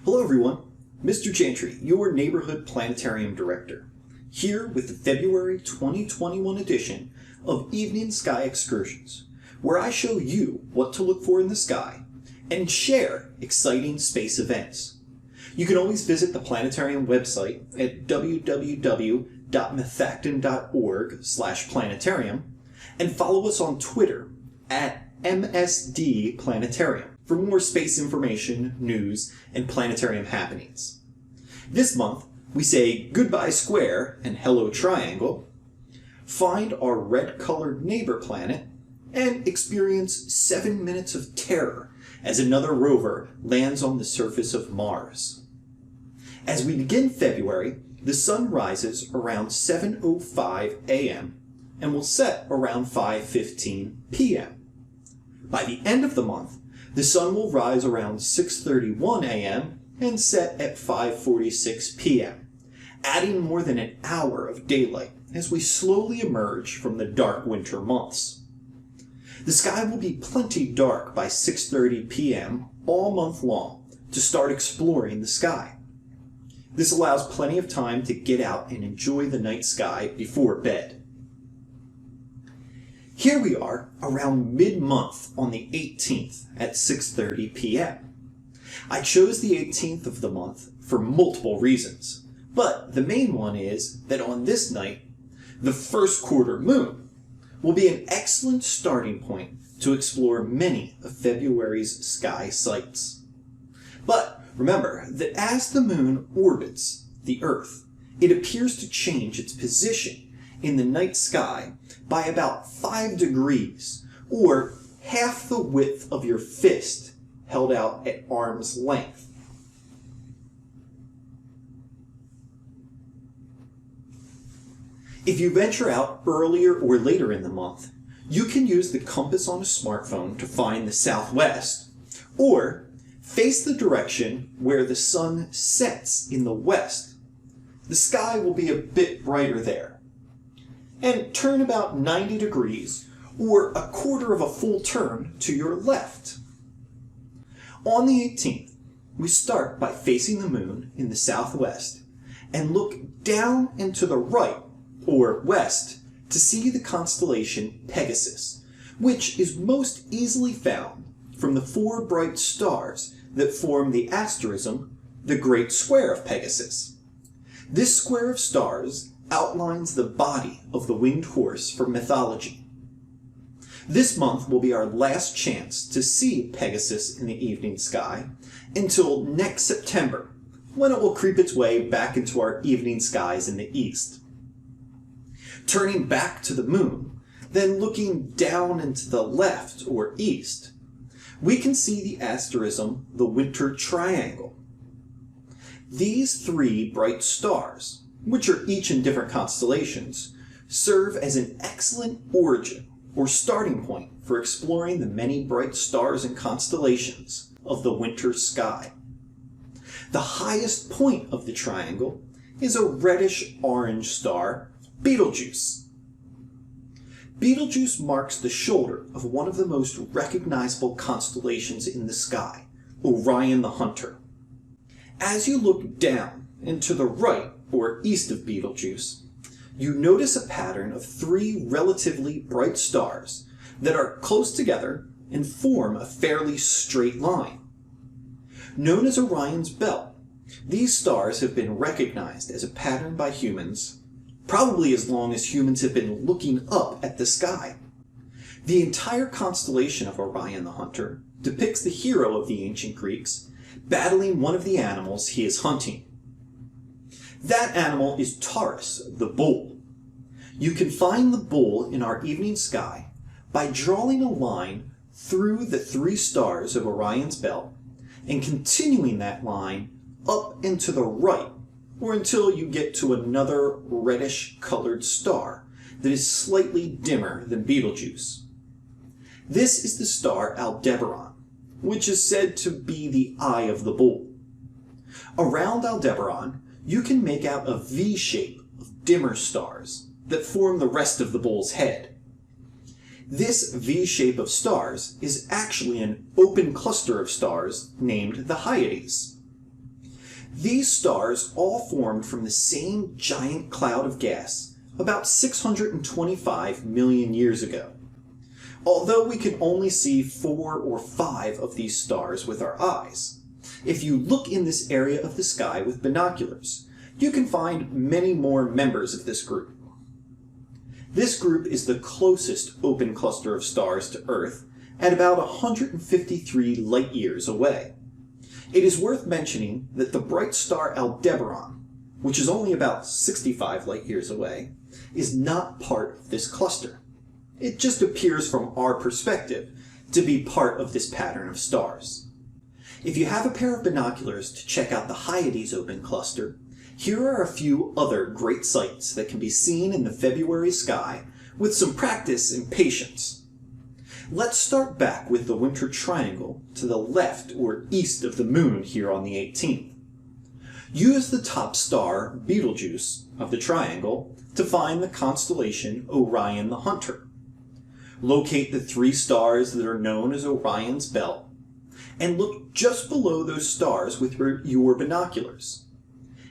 Hello everyone, Mr. Chantry, your neighborhood planetarium director, here with the February 2021 edition of Evening Sky Excursions, where I show you what to look for in the sky and share exciting space events. You can always visit the planetarium website at www.methacton.org/planetarium and follow us on Twitter at MSDPlanetarium for more space information, news, and planetarium happenings. This month, we say goodbye square and hello triangle, find our red-colored neighbor planet, and experience 7 minutes of terror as another rover lands on the surface of Mars. As we begin February, the sun rises around 7:05 a.m. and will set around 5:15 p.m. By the end of the month, the sun will rise around 6:31 a.m. and set at 5:46 p.m., adding more than an hour of daylight as we slowly emerge from the dark winter months. The sky will be plenty dark by 6:30 p.m. all month long to start exploring the sky. This allows plenty of time to get out and enjoy the night sky before bed. Here we are around mid-month on the 18th at 6:30 p.m. I chose the 18th of the month for multiple reasons, but the main one is that on this night, the first quarter moon will be an excellent starting point to explore many of February's sky sights. But remember that as the moon orbits the Earth, it appears to change its position in the night sky by about 5 degrees, or half the width of your fist held out at arm's length. If you venture out earlier or later in the month, you can use the compass on a smartphone to find the southwest, or face the direction where the sun sets in the west. The sky will be a bit brighter there. And turn about 90 degrees, or a quarter of a full turn, to your left. On the 18th, we start by facing the moon in the southwest and look down and to the right, or west, to see the constellation Pegasus, which is most easily found from the 4 bright stars that form the asterism, the Great Square of Pegasus. This square of stars outlines the body of the winged horse from mythology. This month will be our last chance to see Pegasus in the evening sky until next September, when it will creep its way back into our evening skies in the east. Turning back to the moon, then looking down and to the left or east, we can see the asterism, the winter triangle. These 3 bright stars, which are each in different constellations, serve as an excellent origin or starting point for exploring the many bright stars and constellations of the winter sky. The highest point of the triangle is a reddish-orange star, Betelgeuse. Betelgeuse marks the shoulder of one of the most recognizable constellations in the sky, Orion the Hunter. As you look down and to the right or east of Betelgeuse, you notice a pattern of 3 relatively bright stars that are close together and form a fairly straight line. Known as Orion's belt, these stars have been recognized as a pattern by humans probably as long as humans have been looking up at the sky. The entire constellation of Orion the Hunter depicts the hero of the ancient Greeks battling one of the animals he is hunting. That animal is Taurus, the bull. You can find the bull in our evening sky by drawing a line through the 3 stars of Orion's belt and continuing that line up and to the right, or until you get to another reddish-colored star that is slightly dimmer than Betelgeuse. This is the star Aldebaran, which is said to be the eye of the bull. Around Aldebaran, you can make out a V shape of dimmer stars that form the rest of the bull's head. This V shape of stars is actually an open cluster of stars named the Hyades. These stars all formed from the same giant cloud of gas about 625 million years ago. Although we can only see 4 or 5 of these stars with our eyes, if you look in this area of the sky with binoculars, you can find many more members of this group. This group is the closest open cluster of stars to Earth at about 153 light-years away. It is worth mentioning that the bright star Aldebaran, which is only about 65 light-years away, is not part of this cluster. It just appears from our perspective to be part of this pattern of stars. If you have a pair of binoculars to check out the Hyades open cluster, here are a few other great sights that can be seen in the February sky with some practice and patience. Let's start back with the winter triangle to the left or east of the moon here on the 18th. Use the top star, Betelgeuse, of the triangle to find the constellation Orion the Hunter. Locate the 3 stars that are known as Orion's belt, and look just below those stars with your binoculars.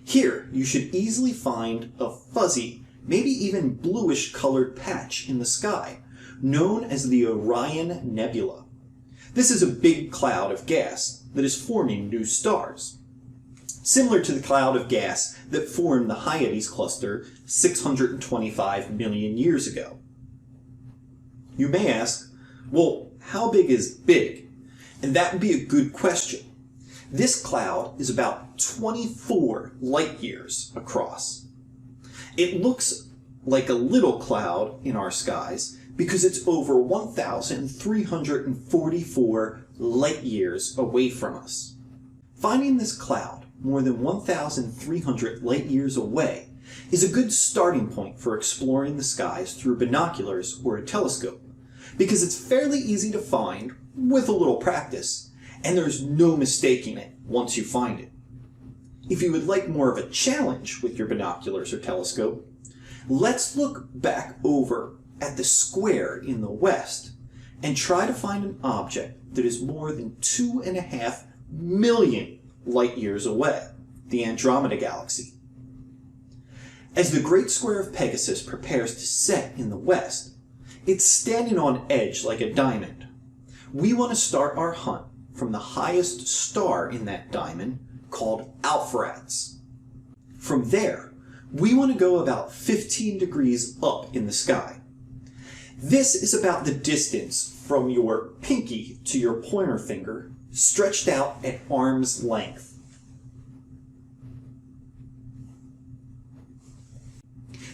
Here, you should easily find a fuzzy, maybe even bluish colored patch in the sky, known as the Orion Nebula. This is a big cloud of gas that is forming new stars, similar to the cloud of gas that formed the Hyades cluster 625 million years ago. You may ask, well, how big is big? And that would be a good question. This cloud is about 24 light-years across. It looks like a little cloud in our skies because it's over 1,344 light-years away from us. Finding this cloud more than 1,300 light-years away is a good starting point for exploring the skies through binoculars or a telescope, because it's fairly easy to find with a little practice, and there's no mistaking it once you find it. If you would like more of a challenge with your binoculars or telescope, let's look back over at the square in the west and try to find an object that is more than 2.5 million light-years away, the Andromeda galaxy. As the Great Square of Pegasus prepares to set in the west, it's standing on edge like a diamond. We want to start our hunt from the highest star in that diamond, called Alpheratz. From there, we want to go about 15 degrees up in the sky. This is about the distance from your pinky to your pointer finger, stretched out at arm's length.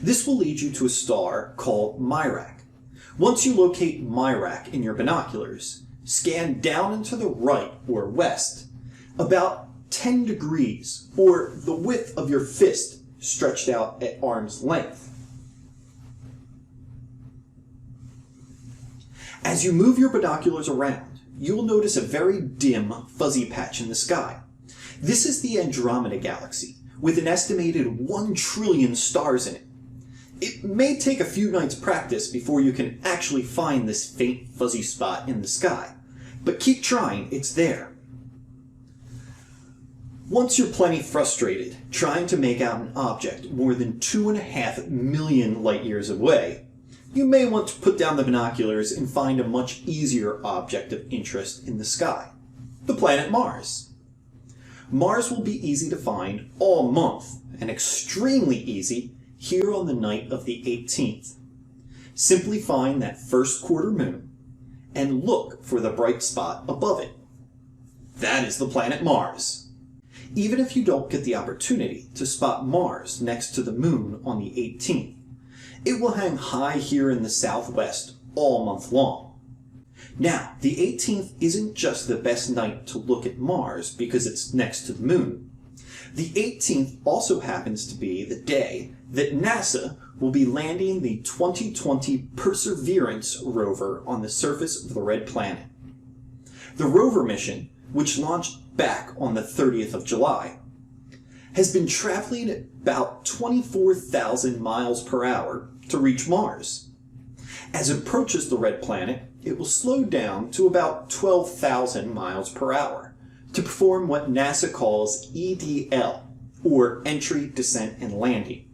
This will lead you to a star called Mirac. Once you locate Mirac in your binoculars, scan down and to the right or west, about 10 degrees, or the width of your fist stretched out at arm's length. As you move your binoculars around, you will notice a very dim, fuzzy patch in the sky. This is the Andromeda galaxy, with an estimated 1 trillion stars in it. It may take a few nights' practice before you can actually find this faint, fuzzy spot in the sky, but keep trying, it's there. Once you're plenty frustrated trying to make out an object more than 2.5 million light-years away, you may want to put down the binoculars and find a much easier object of interest in the sky, the planet Mars. Mars will be easy to find all month, and extremely easy here on the night of the 18th. Simply find that first quarter moon and look for the bright spot above it. That is the planet Mars. Even if you don't get the opportunity to spot Mars next to the moon on the 18th, it will hang high here in the southwest all month long. Now, the 18th isn't just the best night to look at Mars because it's next to the moon. The 18th also happens to be the day that NASA will be landing the 2020 Perseverance rover on the surface of the Red Planet. The rover mission, which launched back on the 30th of July, has been traveling at about 24,000 miles per hour to reach Mars. As it approaches the Red Planet, it will slow down to about 12,000 miles per hour, to perform what NASA calls EDL, or Entry, Descent, and Landing.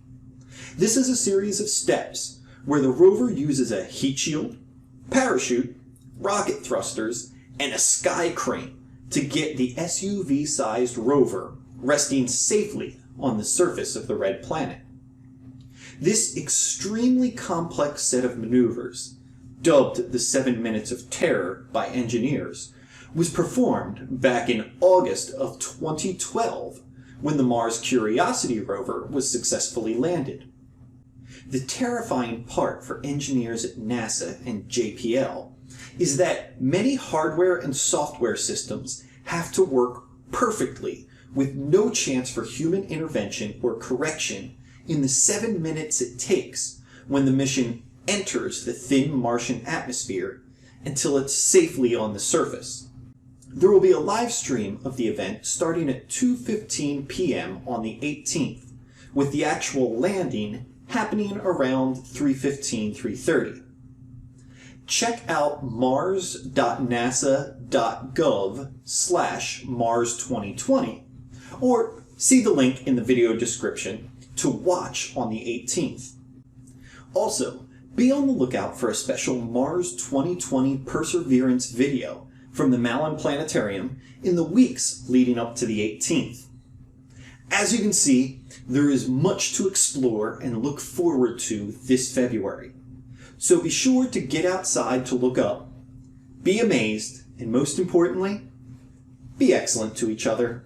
This is a series of steps where the rover uses a heat shield, parachute, rocket thrusters, and a sky crane to get the SUV-sized rover resting safely on the surface of the red planet. This extremely complex set of maneuvers, dubbed the 7 Minutes of Terror by engineers, was performed back in August of 2012 when the Mars Curiosity rover was successfully landed. The terrifying part for engineers at NASA and JPL is that many hardware and software systems have to work perfectly with no chance for human intervention or correction in the 7 minutes it takes when the mission enters the thin Martian atmosphere until it's safely on the surface. There will be a live stream of the event starting at 2:15 p.m. on the 18th, with the actual landing happening around 3:15, 3:30. Check out mars.nasa.gov/Mars2020, or see the link in the video description to watch on the 18th. Also, be on the lookout for a special Mars 2020 Perseverance video from the Malin Planetarium in the weeks leading up to the 18th. As you can see, there is much to explore and look forward to this February. So be sure to get outside to look up, be amazed, and most importantly, be excellent to each other.